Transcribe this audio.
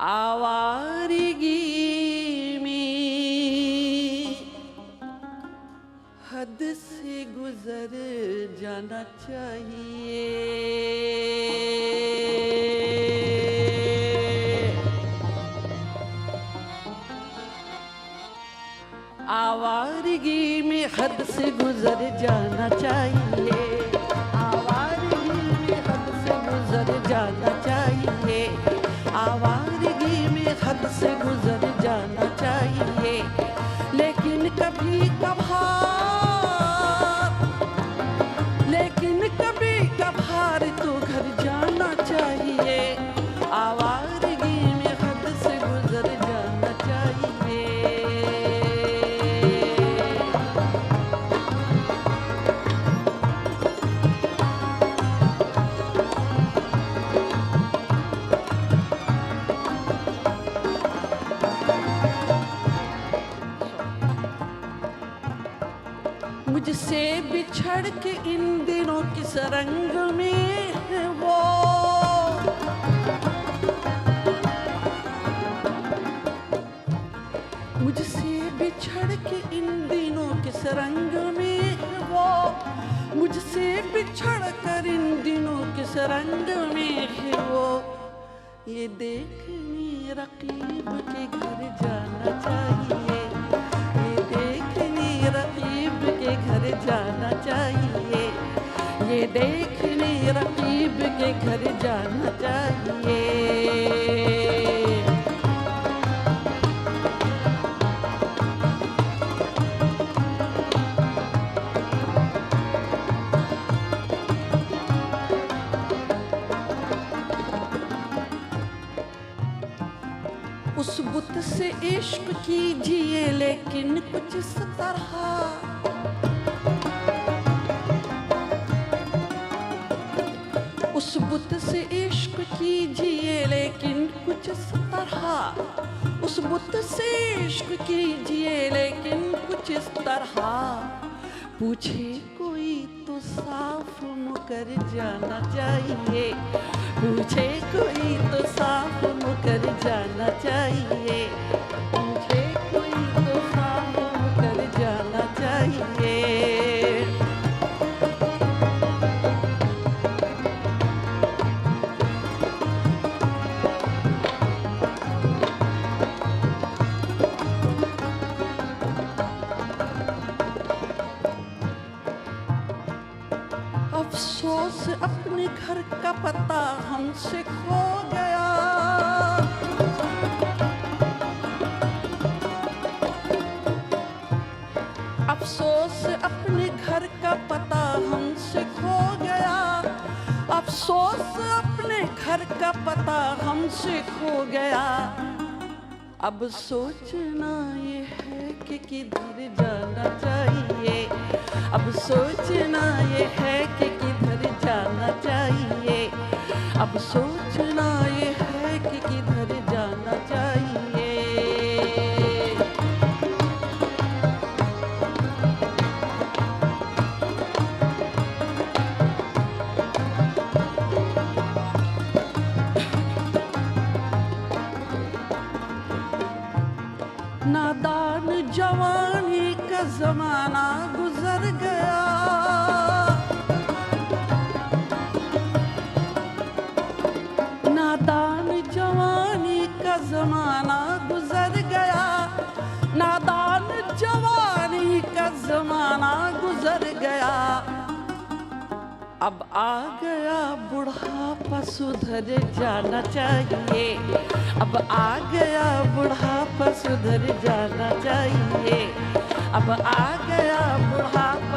आवारगी में हद से गुजर जाना चाहिए। आवारगी में हद से गुजर जाना चाहिए। आवारगी में हद से गुजर जाना चाहिए। आवारगी में हद से गुजर जाना चाहिए। लेकिन कभी कभार तो घर जाना चाहिए। आवारगी में हद से गुजर जाना चाहिए। मुझसे बिछड़ के इन दिनों किस रंग में है वो। मुझसे बिछड़ के इन दिनों किस रंग में है वो। मुझसे बिछड़ कर इन दिनों किस रंग में है वो। ये देखने रकीब के घर जाना चाहिए। ये देखने रकीब के घर जाना चाहिए। ये देखने रकीब के घर जाना चाहिए। उस बुत से इश्क कीजिए लेकिन कुछ इस तरह। उस बुत से इश्क कीजिए लेकिन कुछ इस तरह। उस बुत से इश्क कीजिए लेकिन कुछ इस तरह। पूछे कोई तो साफ मुकर जाना चाहिए। पूछे कोई तो साफ मुकर जाना चाहिए। पूछे कोई तो साफ मुकर जाना चाहिए। अफसोस अपने घर का पता हमसे खो गया। अफसोस अपने घर का पता हमसे खो गया। अफसोस अपने घर का पता हमसे खो गया। अब सोचना ये है कि किधर जाना चाहिए। अब सोचना ये है कि किधर जाना चाहिए। अब सोचना ये है कि किधर जाना चाहिए। नादान जवानी का जमाना गुजर गया। नादान जवानी का जमाना गुजर गया। नादान जवानी का जमाना गुजर गया। अब आ गया बुढ़ापा सुधर जाना चाहिए। अब आ गया बुढ़ापा सुधर जाना चाहिए। अब आ गया बुढ़ापा